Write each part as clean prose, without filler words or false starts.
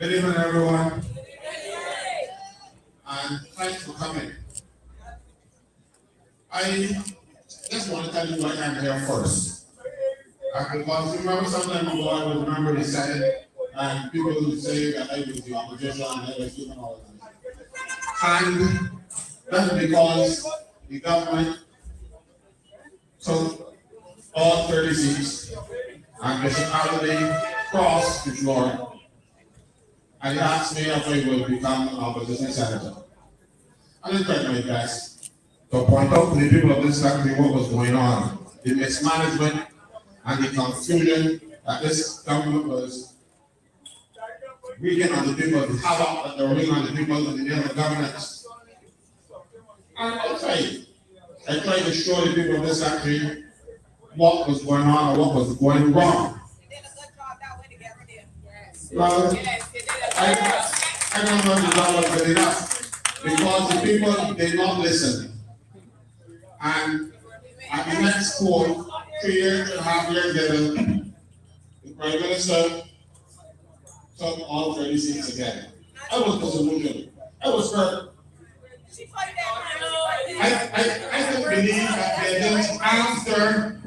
Good evening, everyone. And thanks for coming. I just want to tell you why I'm here first. Because remember, sometimes ago I would remember the Senate, and people would say that I was the opposition and I was doing all of this. And that's because the government took all 30 seats and Bishop Halliday crossed the floor and he asked me if I would become an opposition senator. I did try my best to point out to the people of this country what was going on, the mismanagement and the confusion that this government was wreaking on the people, the havoc that they were wreaking on the people in the name of governance. And I tried to show the people of this country what was going on or what was going wrong. Well, I don't know if the job was good enough because the people did not listen. And at the next poll, 3.5 years later, the Prime Minister took all 30 seats again. I was disillusioned. I was hurt. I couldn't believe that they did after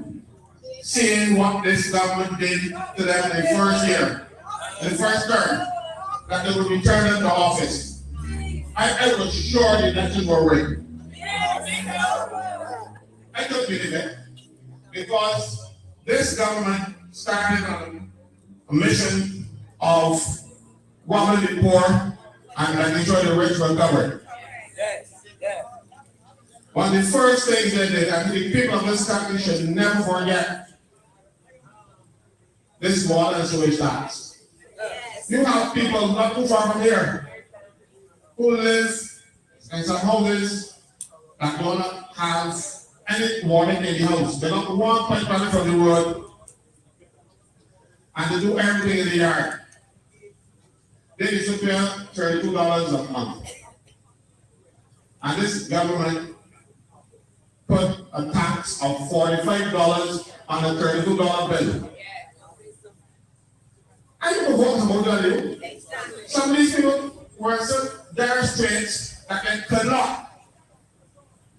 seeing what this government did to them in the first year, in the first term, that they would return into office. I was sure the elections were rigged. I couldn't believe it because this government started on a mission of robbing the poor and making sure the rich were covered. One of the first things they did, and the people of this country should never forget, this water and sewage tax. You have people not too far from here who live in some houses that do not have any water in the house. They got one pipe running from the road and they do everything in the yard. They used to pay $32 a month. And this government put a tax of $45 on a $32 bill. I don't know what about that. Some of these people were so dire straits that they could not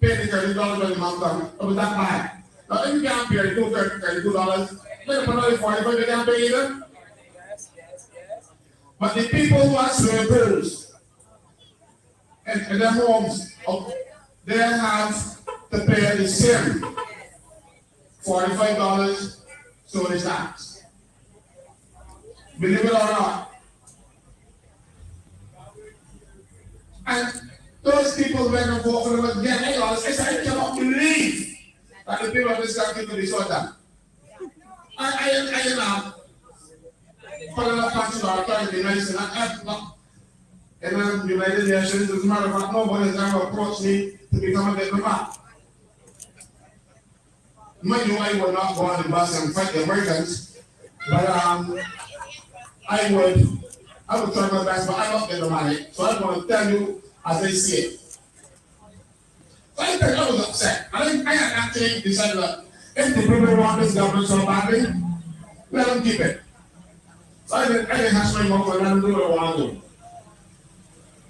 pay the $30 a month. It was that bad. Now, if you can't pay $32, then another $45 they can't pay either. But the people who are swimming pools in their homes, they have to pay the same $45 sewage tax. Believe it or not. And those people went and voted for them again. I cannot believe that the people of this country could be so that. I am putting up countries are trying to be nice and the United Nations. As a matter of fact, nobody has ever approached me to become a diplomat. Mind you, I would not go on the bus and fight the Americans, but I would try my best, but I'm not diplomatic. So I want to tell you as I see it. So I was upset. I had actually decided that if the people want this government so badly, let them keep it. So I didn't hash my mouth and let them do what I want to do.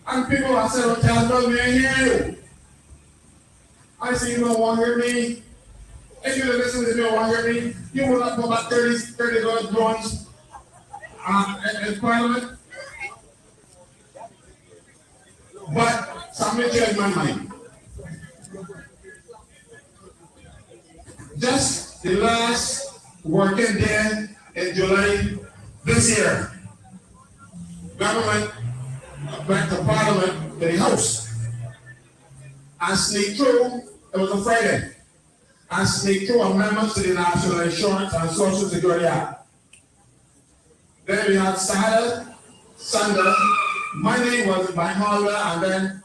And people have said, well, tell me, I hear you. I say, you don't want to hear me. If you listen to me, you don't want to hear me. You will not put about 30 drones in Parliament. But somebody changed my mind. Just the last working day in July this year, government went to Parliament, to the House, and sneaked through, it was a Friday, and sneaked through amendments to the National Insurance and Social Security Act. Then we had Saturday, Sunday, Monday was bank holiday, and then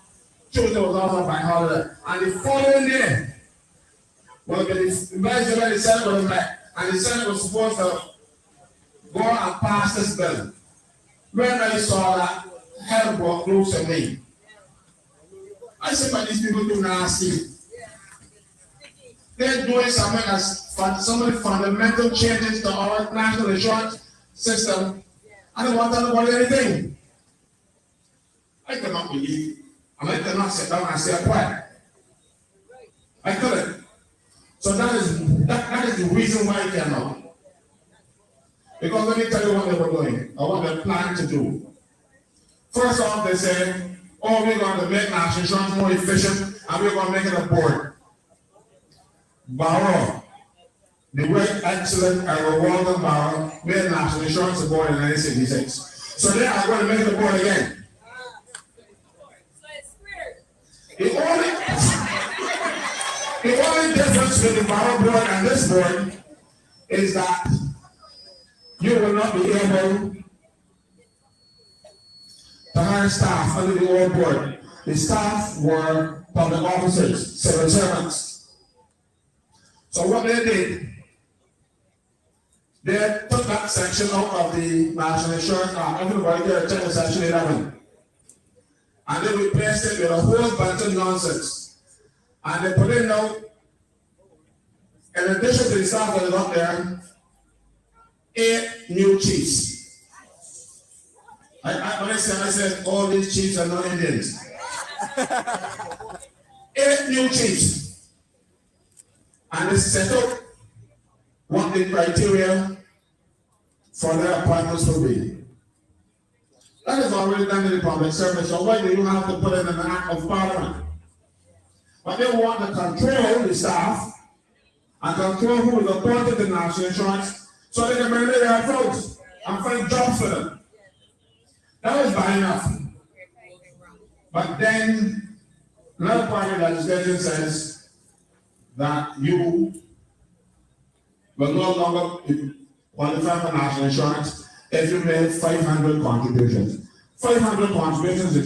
Tuesday was also bank holiday. And the following day, well, the Senate was met, and the Senate was supposed to go and pass this bill. When I saw that, hell broke loose in me. I said, but these people too nasty. They're doing something as some of the fundamental changes to our national insurance system. I don't want to talk about anything. not believe, and I cannot sit down and stay quiet. I couldn't. So that is the reason why I cannot. Because let me tell you what they were doing, or what they planned to do. First off, they said, oh, we're going to make national insurance more efficient, and we're going to make it a board. Barrow, the great, excellent, and rewarding Barrow, made national insurance board in 1966. So they are going to make the board again. The only difference with the Barrow board and this board is that you will not be able to hire staff under the old board. The staff were public officers, civil servants. So what they did, they took that section out of the National Insurance Act, everybody there check with section 11. And they replaced it with a whole bunch of nonsense. And they put in now, in addition to the staff that is up there, 8 new chiefs. When I said all these chiefs are not Indians. 8 new chiefs. And they set up what the criteria for their appointments will be. That is already done in the public service, so why do you have to put it in the Act of Parliament? But they want to control the staff and control who is appointed to national insurance so they can bring their votes and find jobs for them. That was bad enough. But then another part of the legislation says that you will no longer qualify for national insurance if you made 500 contributions. 500 contributions is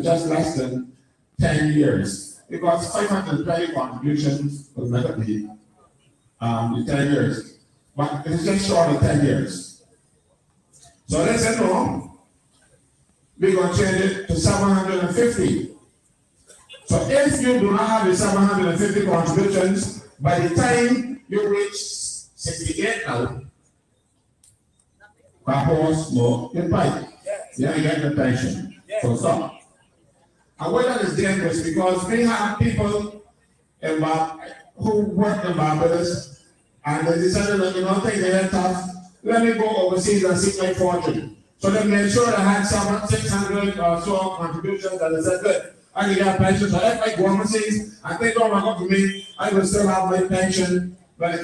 just less than 10 years. Because 520 contributions will make up the 10 years. But it's just short of 10 years. So they said, no, we're going to change it to 750. So if you do not have the 750 contributions, by the time you reach 68 now, perhaps more in pipe. You ain't get the pension. So stop. And why that is dangerous, because we have people in who work in Barbados, and they decided that, you know, things are tough, let me go overseas and seek my fortune. So they made sure they had 600 or so contributions, and they said, good, I can get a pension. So if I go overseas and they don't want to come to me, I will still have my pension when the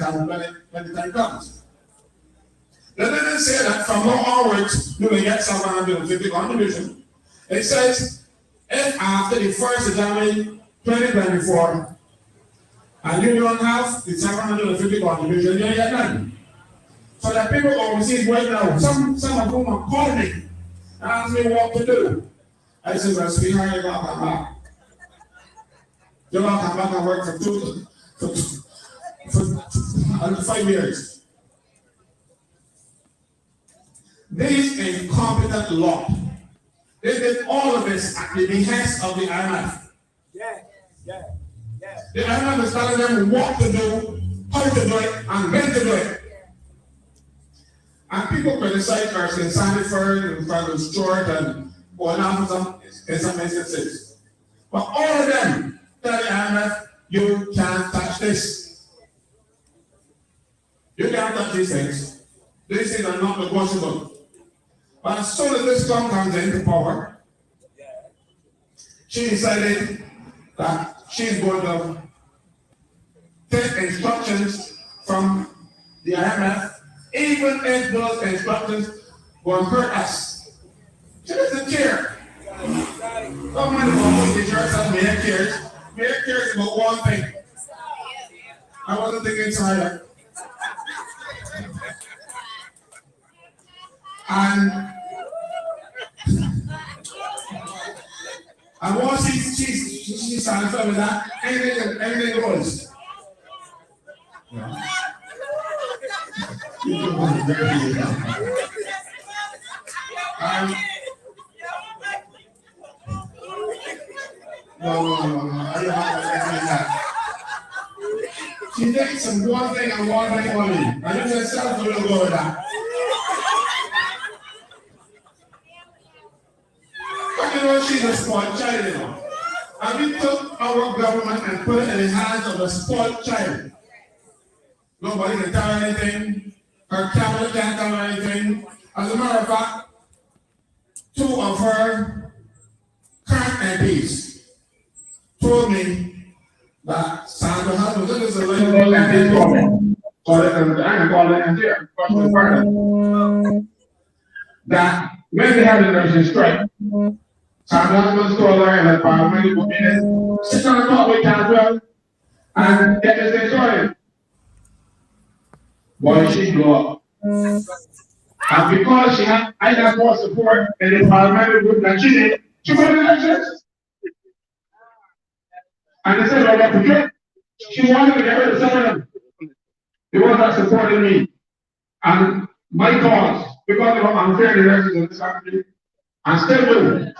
time comes. They didn't say that from now onwards, you will get 750 contributions. It says, if after the 1st of January 2024, and you don't have the 750 contributions, you don't get none. So that people overseas right now, some of whom are calling me and ask me what to do. I said, well, sweetheart, you're going to come back. You're going to come back and work for 5 years. These incompetent lot, they did all of this at the behest of the IMF. The IMF is telling them what to do, how to do it, and when to do it. And people criticize us in Sandyford, in Franklyn Stewart, and one after in some instances. But all of them tell the IMF, you can't touch this. You can't touch these things. These things are not negotiable. But as soon as this comes into power, she decided that she's going to take instructions from the IMF, even if those instructions will hurt us. She doesn't care. Don't mind about the church and Mayor cares. Mayor cares about one thing. I wasn't thinking China. And once she's satisfied with that, anything goes. Yeah. No. I don't have that. She takes some one thing and one thing only. I just said, I'm going to go with that. you know, she's a spoiled child, you know. And we took our government and put it in the hands of a spoiled child. Nobody can tell her anything. Her cabinet can't tell her anything. As a matter of fact, two of her current MPs told me that Sandra Hudson, this is a little MP problem. So I can call it MP here, that when they had the nurses strike, Sandra Hudson told her and her parliament would be there, sit on the top with Caswel and get this thing started. Boy, she blew up. And because she had either more support in the parliamentary group than she did, she won the elections. And they said, well, that's forget. She wanted to get rid of some of them. They were not supporting me. And my cause, because of how unfair the elections in this country, I'm still doing it.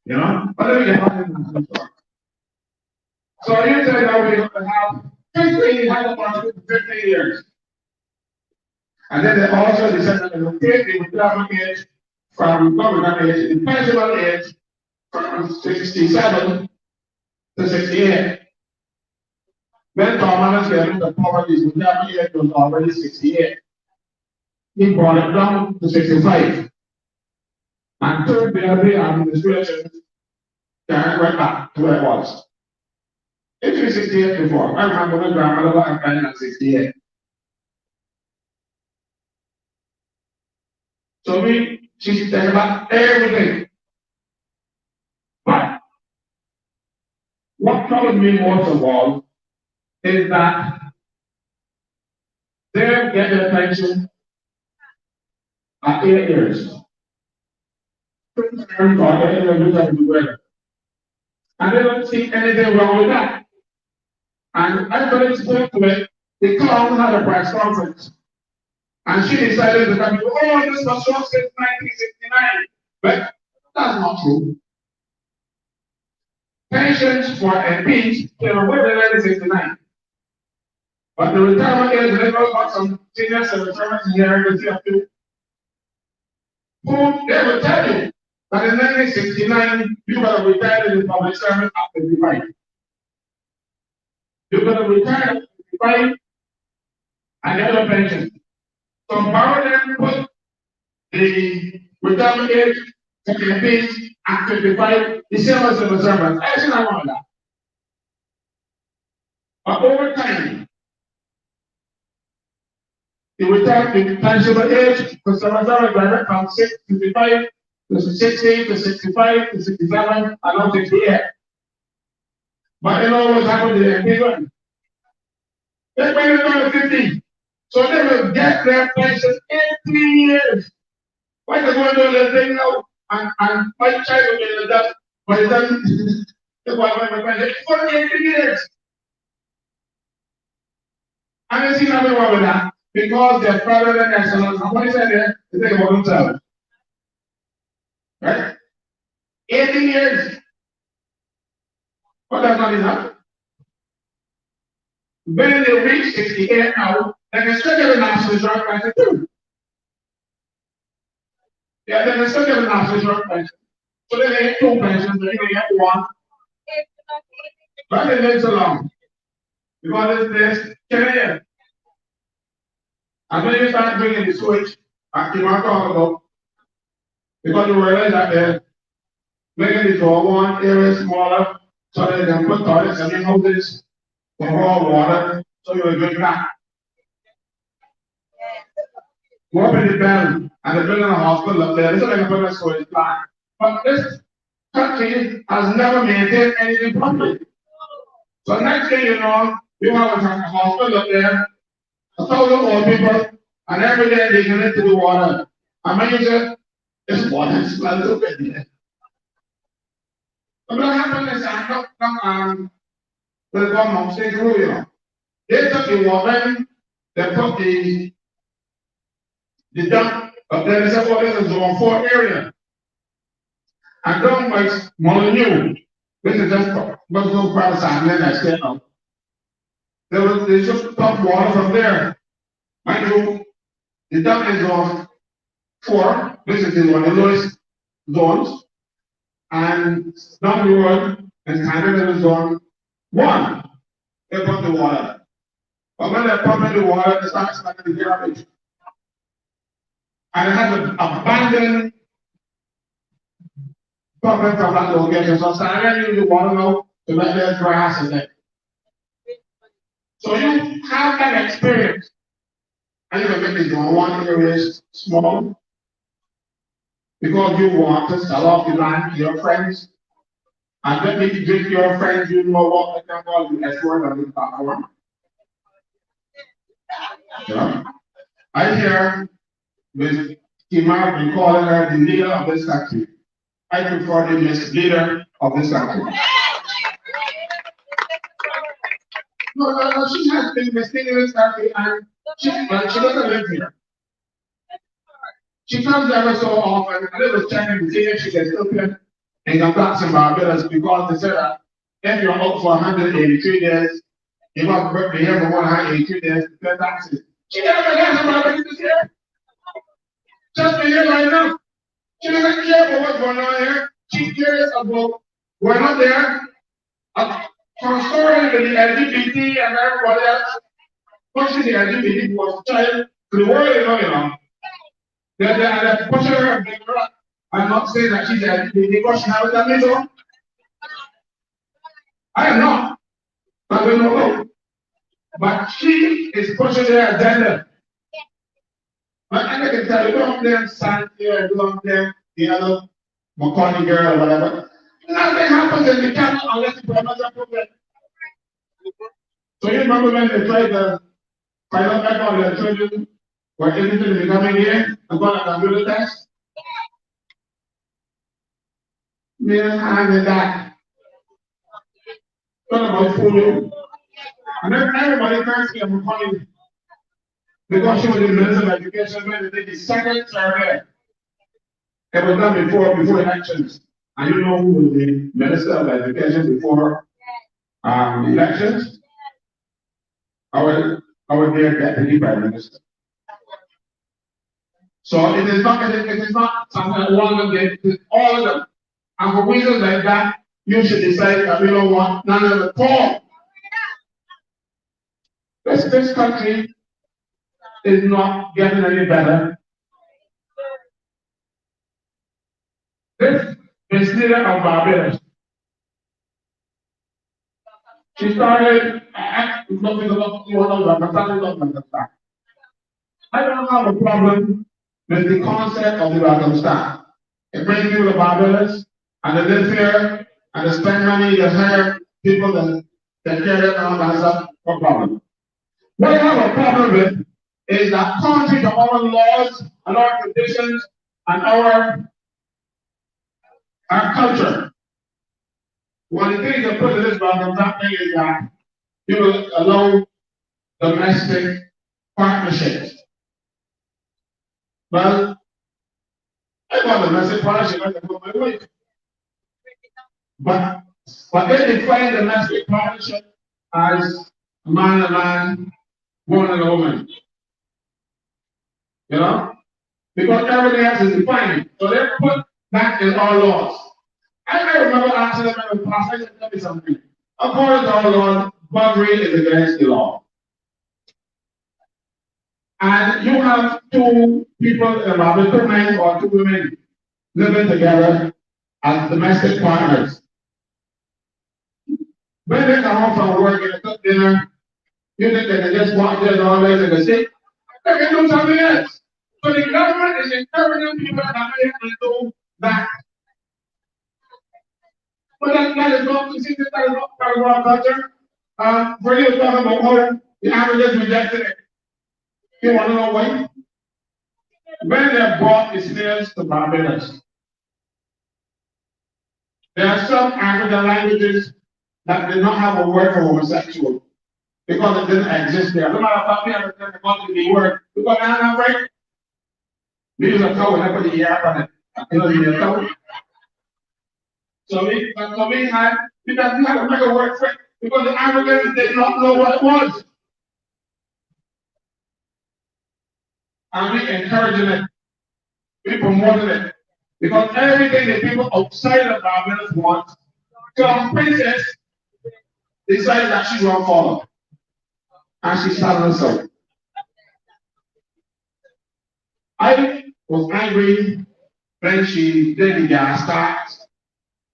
You know? But let me get back into the story. So here's how we have 15 hydroponics for 15 years. And then they also decided to take the retirement age from the pensionable age from 67 to 68. When Thomas was getting the poverty's retirement age was already 68. He brought it down to 65. And took the administration carried right back to where it was. It was 68 before. I remember my grandmother was applying at 68. So she's talking about everything. But what troubles me most of all is that they're getting a pension at 8 years. And they don't see anything wrong with that. And everybody spoke to it. The clown had a press conference. And she decided to come, oh, this was so since 1969. But that's not true. Pensions for MPs came away in 1969. But the retirement age, they got some seniors and retirement inheritance here too. Who they will tell you that in 1969, you got to retire in the public service at 55. You're going to retire at 55 and get a pension. So power then put the retirement age to the MPs at 55, the same as the servants. I should not want that. But over time, the retirement pensionable age for civil servants went from 65 to 60 to 65 to 67 and now 68. But you know what happened to the MPs? They bring it down to 50. So they will get their pension in 3 years. Why they going to do the thing now? And my child will be in the debt, but it doesn't. It's my pension for 80 years. And you see nothing wrong with that because they're further than excellence. And what is that there? They think about themselves. Right? 80 years. But that's not enough. When they reach 68 now, they can still get a national insurance pension too. Yeah, they can still get a national insurance pension. So they get two pensions, they can get one. But they live so long. Because it's 10 years. And when you start bringing the switch, I keep on talking about, because you realize that they're making the draw one area smaller so they can put toilets in the houses for raw water so you will drink that. Go up in the bell and they're building a hospital up there. This is like a put a storage plant. But this country has never maintained anything properly. So next thing you know, you have a hospital up there, 1,000 more people, and every day they get into the water. And when you say, this water smells so good here. But what happened is that the government state rule, you know. They took the water, they put the dump up there, they said, oh, this is zone 4 area. And down by Molyneux, which is just no part of Sandland, that's there now. They just pump water from there. Mind you, the dump is zone 4, which is one of the lowest zones, and down the road, in Canada zone 1, they pump the water. But when they're pumping the water, they start smelling the garbage. And they have to abandon pumping from that location. So Canada use the water now to let their grass in it. So you have that experience. And you can make it your one area small because you want to sell off the land to your friends. And let me give your friends you know what they can call the export on this platform. Yeah. I hear Ms. Kimar been calling her the leader of this country. I prefer the Miss Leader of this country. No, she has been Miss Leader of this country and she doesn't live here. She comes every so often, and they was checking to see if she can still pay income tax in Barbados because they said that if you're out for 183 days, you must be here for 183 days to pay taxes. She never got in Barbados this year. Just be here right now. She doesn't care about what's going on here. She cares about we're not there. Consorting with the LGBT and everybody else, pushing the LGBT was child to the world, you know. They're pushing her. I'm not saying that she's LGBT because she has a middle. I am not. But we know. But she is pushing their agenda. But I can tell you, don't blame Santia, don't blame the other McCartney girl or whatever. Nothing happens in the camp unless you put another problem. So you remember when they tried to find out back on their children were interested in becoming gay and got a computer test? Mere hand in that. Talk about food. And then everybody thanks me for calling because she was in the Minister of Education when they did the second survey. It was done before elections. And you know who was the Minister of Education before elections? Our dear Deputy Prime Minister. So it is not something one of them, it is all of them. And for reasons like that, you should decide that we don't want none of the poor. This country is not getting any better. This is leader of Barbados. She started looking about I don't have a problem with the concept of the Afghanistan. It brings people to Barbados and they live here and they spend money, they hire people that take care of them and all that stuff, no problem. What I have a problem with is that contrary to our laws and our traditions and our culture. One of the things that put in this thing is that you will allow domestic partnerships. Well, I got domestic partnership I can put my wife. But they define domestic partnership as a man and a man, woman and a woman. You know? Because everything else is defined. So they put that in our laws. I remember asking them in the past, I said, tell me something. According to our law, burglary is against the law. And you have two people, about 2 men or 2 women living together as domestic partners. When they come home from work and they cook dinner, you think that they just walk there and all this and they say, they can do something else. So the government is encouraging people to do that. But that is not, you see, that is not part of our culture. Freddie was talking about how the Africans rejected it. You want to know why? When they brought the slaves to Barbados, there are some African languages that did not have a word for homosexual because it didn't exist there. No matter what, we have to go to the word because I have right. We use a cow and I put the ear on it. You know, the cow. So we had to make a word for it because the Africans did not know what it was. And we encouraging it. We promoting it. Because everything the people outside of Barbados want, some princess decided that she's going to follow. And she started herself. I was angry when she did the gas tax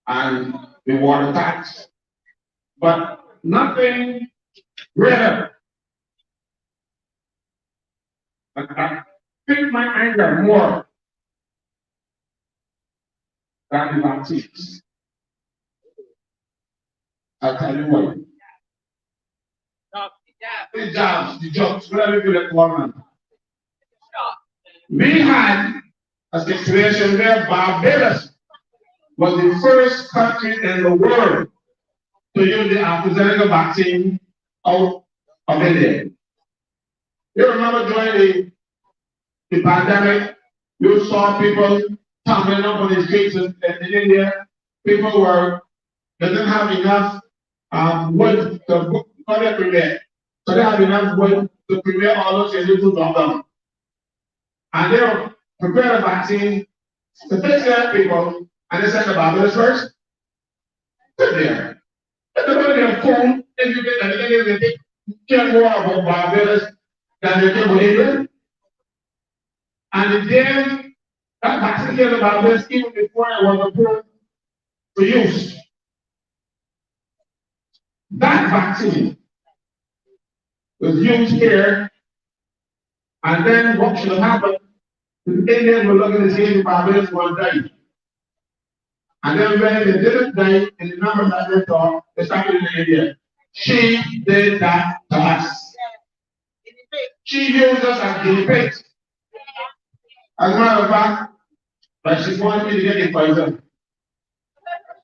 and the water tax, but nothing greater. I picked my anger more than the vaccines. I'll tell you what. The jobs, whatever you call them. We had a situation where Barbados was the first country in the world to use the AstraZeneca vaccine out of India. You remember during the pandemic, you saw people tumbling up on the streets in India. People they didn't have enough wood to prepare. So they had enough wood to prepare all those individuals lockdown. And they were preparing a vaccine to take care of people, and they sent the Barbados first. Sit there. If they put their phone, if you get that, they care more about Barbados than they care about England. And the day that vaccine came to Barbados, even before it was approved for use, that vaccine was used here, and then what should have happened? The Indians were looking to see if Barbados was dying. And then when they didn't die in the numbers that they thought, they started in India. She did that to us. She used us as guinea pigs. As a matter of fact, but she wanted me to get the poison.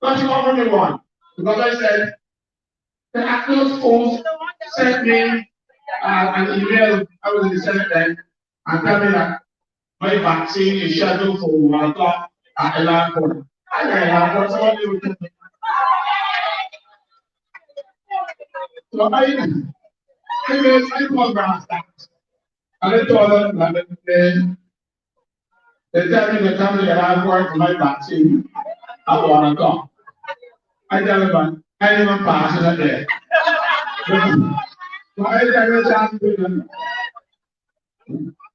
But she offered me one. Because I said, the actual schools sent me an email, I was in the Senate then, and tell me that my vaccine is scheduled for 1 o'clock at 11:40. I got 11:40, so what do you do? So I called Randstad. And I told them that they tell me to come to the airport for my vaccine at 1 o'clock. I tell them, I didn't even pass it there. So I tell a chance to them.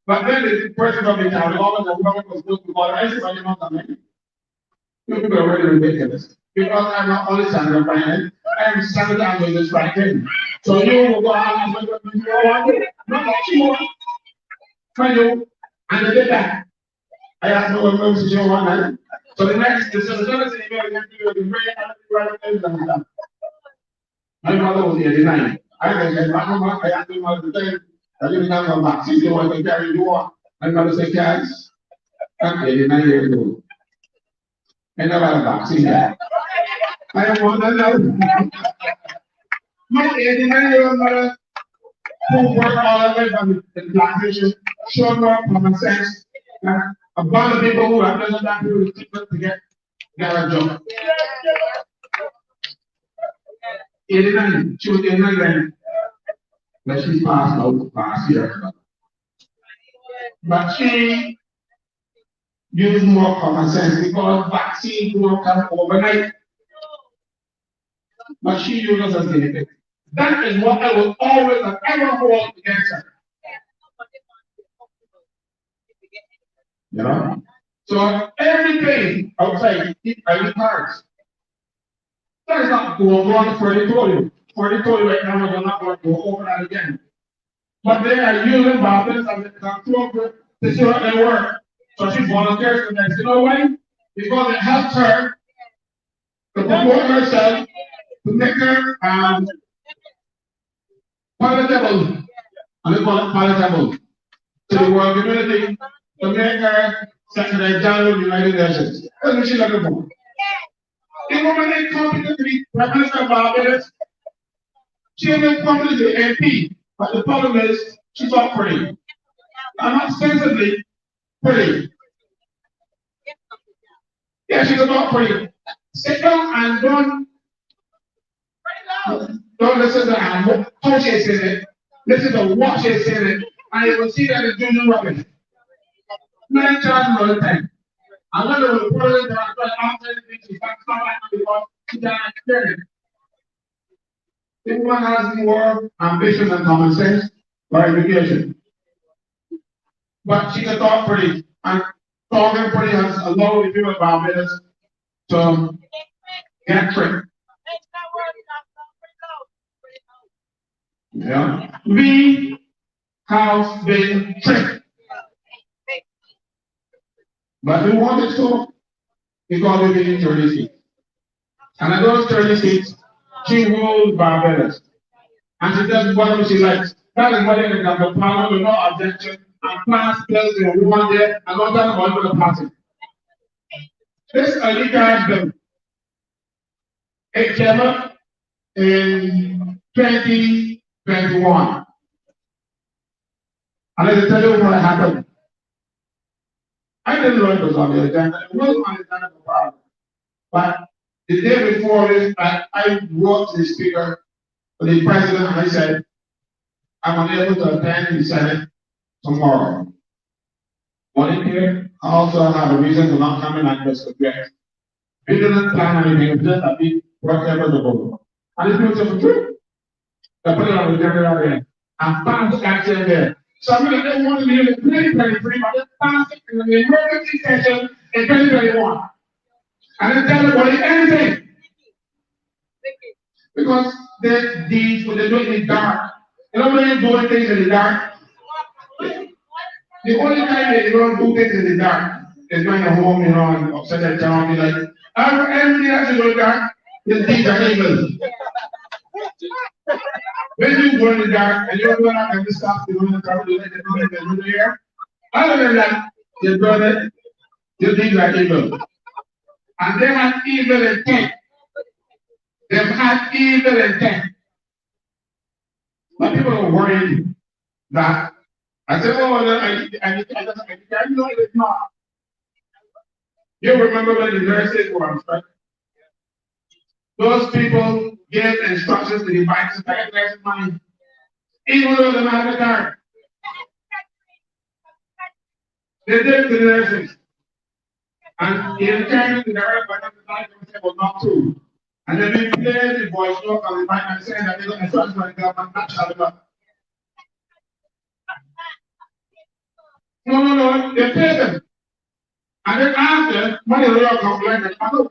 But then the person from the town, all of the government was supposed to call, I said, you're not coming. You people are really ridiculous. Because I'm not only Sandra Franklyn, I'm Sandra and Mrs. Franklyn. So you will go out and say, you don't want it? No, she won't. When you, and they did that. I asked her what moves she don't want that. So the next, the another thing you got to do is very my mother was 89. I said, my mama, I asked her the thing. I didn't have a vaccine, they want to carry you on. My mother said, guys, I'm 89 years old. I never had a vaccine yet. I want to know. My 89-year-old mother, who worked all the way from the plantation, showed more common sense. A bunch of people who have done that to get a job. 89, she was 89 then. But she passed out last year. But she used more common sense because vaccines don't come overnight. But she used us as benefit. That is what I will always and ever hold against her. You know? So everything outside, I need cards. That is not going on for the told you. For the told you right now, we're not going to go over that again. But they are using Barbados as a control group to see what they work. So she volunteers for that. You know why? Because it helps her to promote herself, to make her palatable. And they call it palatable to the world community, to make her Secretary General of the United Nations. That's what she's looking for. The woman ain't competent to be Prime Minister of Barbados. She ain't competent to be MP. But the problem is, she's not pretty. I'm not sensibly pretty. Yeah, she's not pretty. Sit down and don't listen to how she's saying it. Listen to what she's saying it. And you will see that it's doing rubbish. 9 times all the time. And when they were putting there, after the she started because she got experience. If one has more ambition and common sense for education. But she can talk pretty. And talking pretty has allowed the people of Barbados to get tricked. Yeah. We have been tricked. But we wanted to because we've been in 30 seats. And at those 30 seats, she ruled Barbados. And she does whatever she likes. That is what it is that the parliament with no objection and pass bills in one day and not that one with the party. This illegal bill, it came up in 2021. And let me tell you what happened. I didn't know it was on the agenda. It was on the agenda for parliament. But the day before this, I wrote to the speaker, the president, and I said, I'm unable to attend the Senate tomorrow. One here, I also have a reason for not coming at this subject. We didn't plan anything, it's just that we whatever the vote. And it's beautiful true. I put it on the agenda again. And passed action there. So I'm going to want to be in 2023, but let's pass it in the emergency session in 2021. And then tell everybody anything. Because they do it in the dark. You know when they're doing things in the dark? The only time they don't do things in the dark is when you're home, you know, and upset their child, be like, everything else is in the dark, these things are evil. When you go in the dark and you're going out and this stuff, you're going to travel to the air. Other than that, you're doing it, you things are evil. And they have evil intent. They've had evil intent. But people are worried that I said, oh, I know it's not. You remember when the nurses were on strike? Those people gave instructions to the bikes to pay nurses money, even though they had the card. They did to the nurses. And in turn, the direct by the bike was not true. And then we played the voice note on the bike and saying that they got instructions from the government not to have it up. No, they paid them. And then after, money will come like a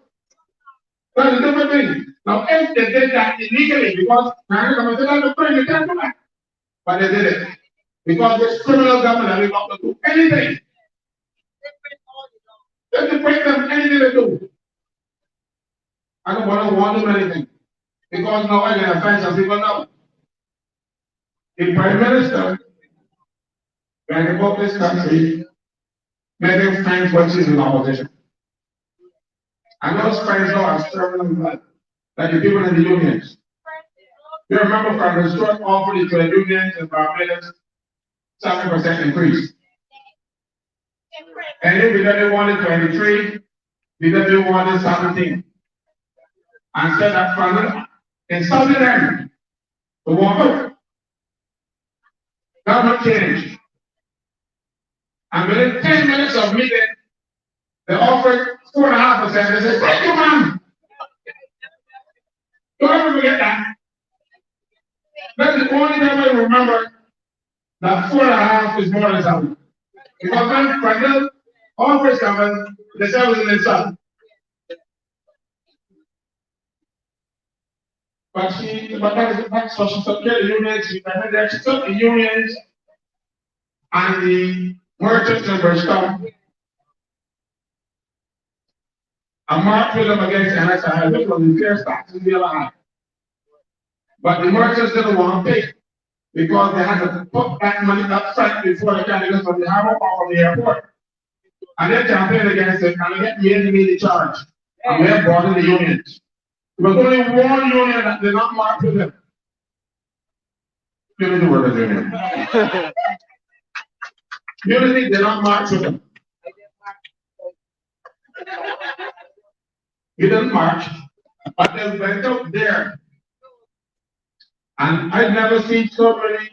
that's a different thing. Now, if they did that illegally, because they can't do that. But they did it. Because this criminal government is not to do anything. They can break them anything they do. I don't want to do anything. Because now I can offend some people now. The Prime Minister, when he bought this country, made him friends when she's in opposition. And those friends now are serving them blood, like the people in the unions. You remember from the short offer to the unions in Barbados, 7% increase. And if we didn't want it 23, we didn't want it 17. And said that from insulting them to walk out. Government changed. And within 10 minutes of meeting, they offered 4.5%. They said, thank you, man. Don't ever forget that. That's the only time I remember that 4.5 is more than something. Because when Franklyn offers something, they said it was an insult. But that's what she took care of the unions. She took the unions and the merchants and their stuff. And marked with them against NSI, which was the fair taxes we ever had. But the merchants didn't want to pay because they had to put that money up front before they can get from the harbor or from the airport. And they campaigned against it and they get made to meet the charge. And we have brought in the unions. There was only one union that did not march with them. Unity Workers Union. Unity did not march with them. We didn't march, but they went out there. And I've never seen so many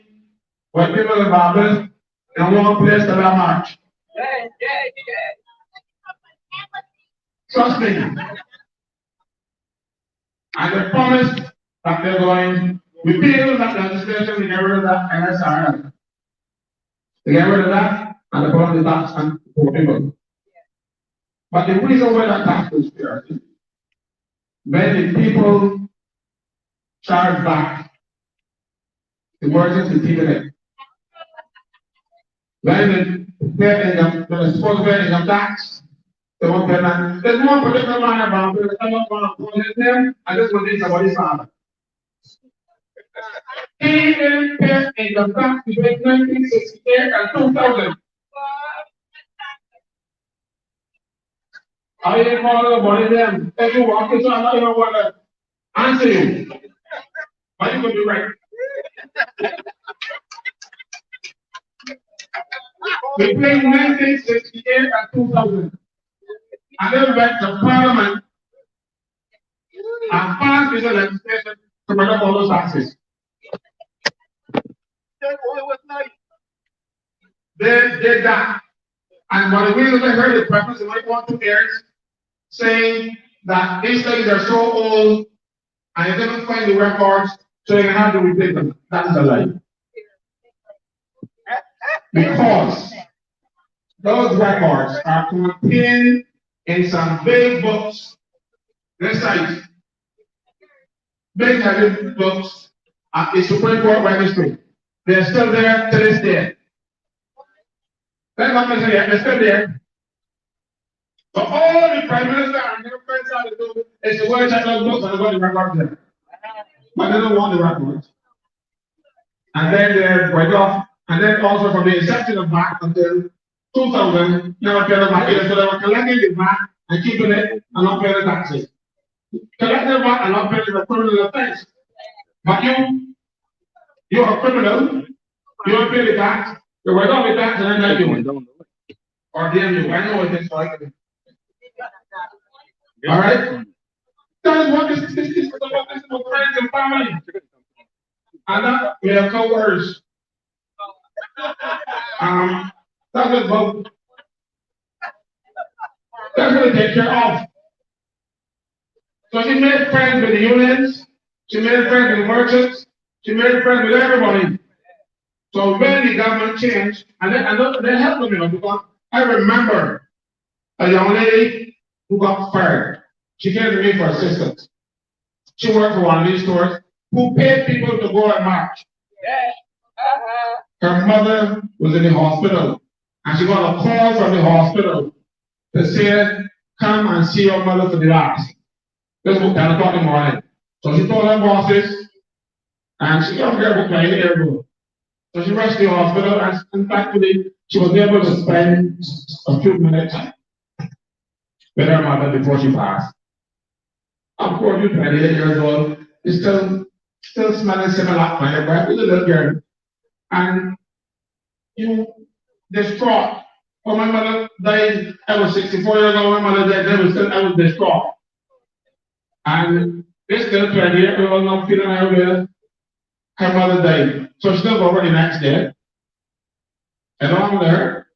white people in Barbados in one place that I march. Trust me. And they promised that they're going, we feel that legislation, we get rid of that NSR. They get rid of that, and they put on the tax and for people. But the reason why that tax is fair, when the people charge back emergency dividend, when the supposed to pay income tax, they won't pay that. There's one particular man about it, I'm not going to put it there, I just want to somebody's father. He didn't pay income tax between 1968 and 2000. I didn't call the money them. If you walk into, I'm not even want to answer you. But you could be right. Between 1968 and 2000, I then went to Parliament and passed this legislation to bring up all those taxes. They did that. And one of the reasons I heard the preference in my 1-2 years saying that these things are so old and they didn't find the records, so they have to repeat them. That's a lie. Because those records are contained in some big books. Roadside. Big heavy books at the Supreme Court registry. They're still there to this day. They're not missing yet, they're still there. So all the Prime Minister and their friends have to do is to go and check those books and go to the records there. But they don't want the records. And then they're right off. And then also from the inception of VAT until 2000, never paid the VAT. So they were collecting the VAT and keeping it and not paying the taxes. Collecting the VAT and not paying the criminal offense. But you're a criminal, you don't pay the tax, you write off the tax and then let you win. Or damn you, I know what this is like. All right? That is what this is about. This is about friends and family. And that we have co-workers. That's what they take care of. So she made friends with the unions, she made friends with the merchants, she made friends with everybody. So when the government changed, and they helped me, because I remember a young lady who got fired. She came to me for assistance. She worked for one of these stores who paid people to go and march. Her mother was in the hospital, and she got a call from the hospital to say, come and see your mother for the last. This was 10 o'clock in the morning. So she told her bosses, and she got here for ago. So she rushed to the hospital, and thankfully, she was able to spend a few minutes with her mother before she passed. Of course, you're 28 years old, you're still smelling similar on your breath, you're a little girl. And you distraught. When my mother died, I was 64 years old, my mother died, I was distraught. And this still 28 years old, not feeling her way. Her mother died. So she still go over the next day. Along with her,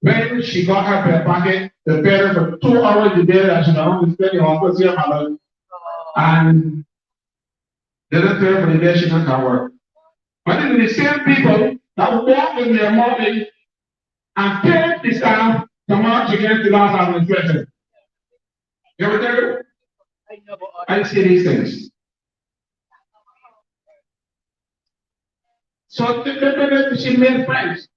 when she got her pay packet, they paid her for 2 hours a day that she got to spend the hospital see her mother. And they didn't pay her for the day she didn't have work. But it is the same people that walk in their morning and pay the staff to march against the last administration. You ever tell you? I see these things. So she made friends.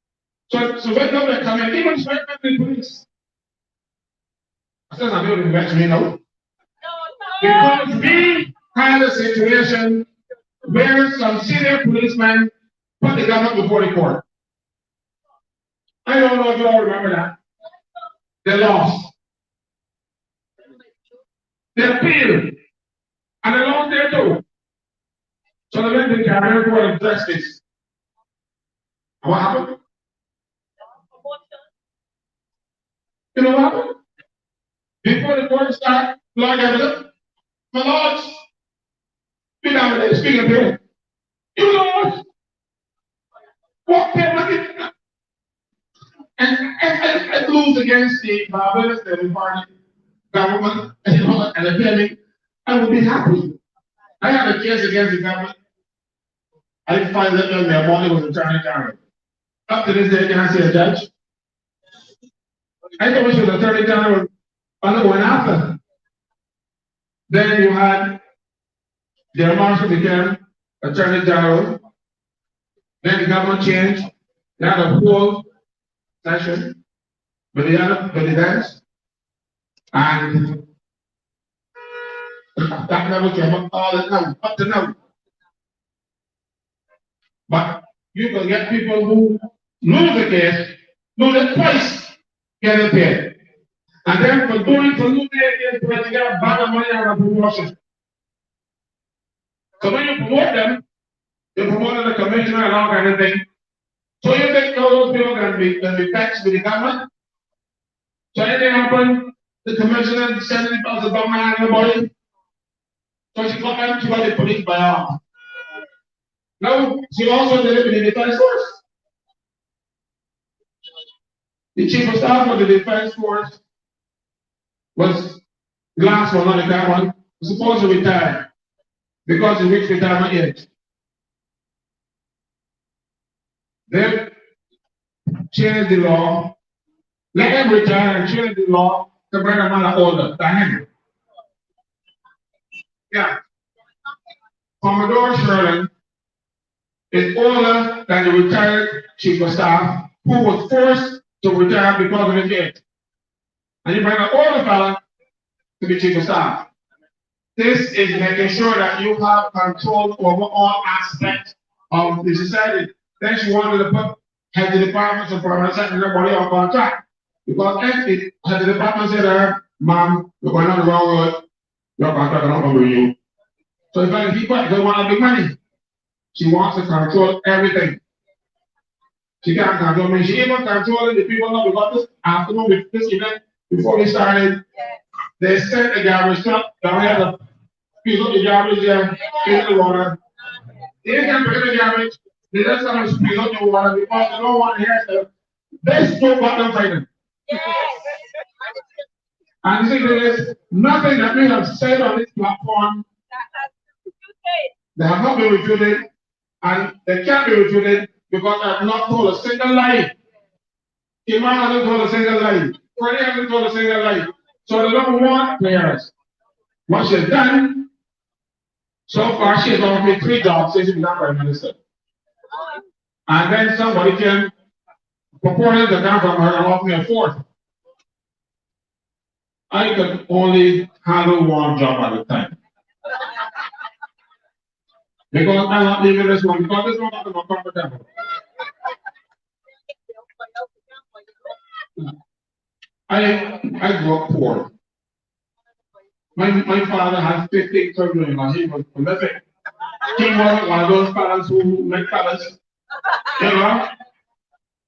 So when government come in, even the police. I said, I'm going to invest me now. Because we had a situation where some senior policemen put the government before the court. I don't know if you all remember that. They lost. They appealed. And they lost there too. So they went to the Caribbean Court of Justice. And what happened? You know what happened? Before the court started, Lord Evidence, my lords, be down there, speaking to him. You lords, what can I get? And lose against the Barbados Party. government, and they pay me, I would be happy. I had a case against the government. I didn't find that their money was attorney general. Up to this day, can I see a judge? I thought she was attorney general on the one after. Then you had their marshal became attorney general. Then the government changed. They had a whole session with the other presidents, and that never came up all the time, up to now. But you can get people who lose the case, lose it twice, getting paid. And then for losing the case, they get a bag of money out of promotion. So when you promote them, you promote the commissioner and all kind of thing. So you think all those people can be taxed with the government? So anything happen, the commissioner sends it as a government and the body. So she got the police by arm. Now, she also did it in the defense force. The chief of staff of the defense force was the last one on the government, was supposed to retire because he reached retirement age. They changed the law, let him retire and change the law to bring a man older than him. Yeah. Commodore Sherlin is older than the retired chief of staff who was forced to retire because of his age. And you bring an older fella to be chief of staff. This is making sure that you have control over all aspects of the society. Then she wanted to put head of the departments and permanent secretary on contract. Because if head of the department said, ma'am, you're going on the wrong road, your contract is not going to renew. So if I keep it, they want big money. She wants to control everything. She can't control me. She even controlling the people now because this afternoon with this event, before we started, they sent a garbage truck down here to pick up the garbage there, in the water. They can't pick up the garbage. They just come to pick up the water because they don't want to hear stuff. They still got them fighting. And see, there is nothing that we have said on this platform that have not been refuted, and they can't be refuted because I have not told a single lie. Iman hasn't told a single lie. Freddie hasn't told a single lie. So they don't want players. What she's done, so far she's offered me 3 jobs since she's not prime minister. And then somebody came purporting to come from her and offer me a 4th. I could only handle 1 job at a time. Because I'm not leaving this one, because this one is not comfortable. I grew up poor. My father had 15 children and he was prolific. He wasn't one of those parents who make fellas. You know?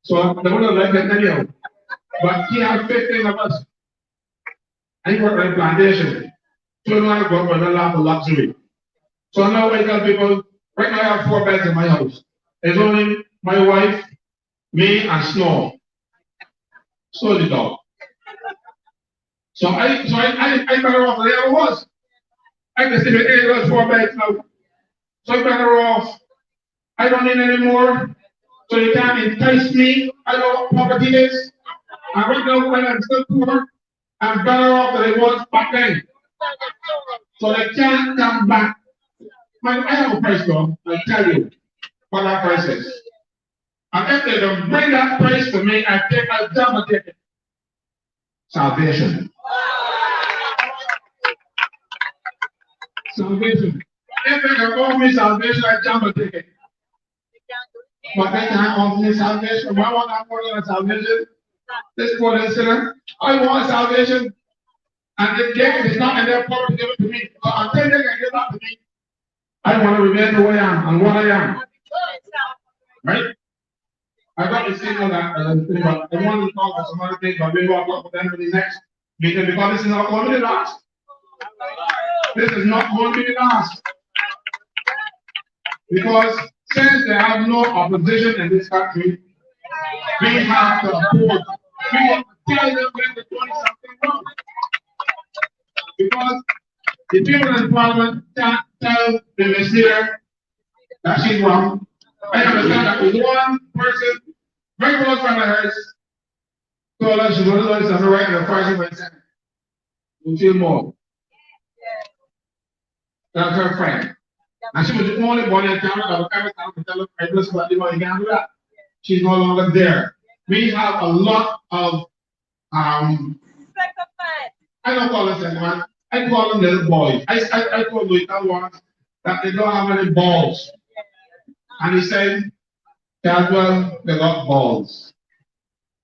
So they wouldn't like it anyhow. But he had 15 of us. And he worked on a plantation. Children I grew up with a lot of luxury. So now I tell people, right now I have 4 beds in my house. It's only my wife, me, and Snow. Snow the dog. So I better off than I ever was. I can sleep in 8 of those 4 beds now. So I'm better off. I don't need any more. So you can't entice me. I know what poverty is. And right now when I'm still poor, I'm better off than I was back then. So they can't come back. I have a price though, I tell you what that price is. And if they don't bring that price to me, I take a double ticket. Salvation. Salvation. If they can offer me salvation, I jump a ticket. But they can't offer me salvation. Why want I more than salvation? This poor sinner, I want salvation. And if it's not in their power to give it to me, so until they can give that to me, I want to remain the way I am and what I am. Right? I got the signal that I want to talk about some other things, but maybe I'll talk about them for the next meeting because this is not going to be the last. This is not going to be the last. Because since they have no opposition in this country, we have to afford. We have to tell them when they're doing something wrong. because the people in Parliament can't tell the legislator that she's wrong. I understand that with one person, very close friend of hers, told her she was going to something right and the person went second. You feel more. That's her friend. And she was the only one in town that was ever town to tell her friend, listen, what you can't do that. She's no longer there. We have a lot of I don't call them man. I call them little boys. I told Louis once that they don't have any balls. And he said, Caswel, they got balls.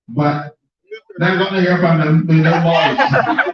But they're going to hear from them with their balls.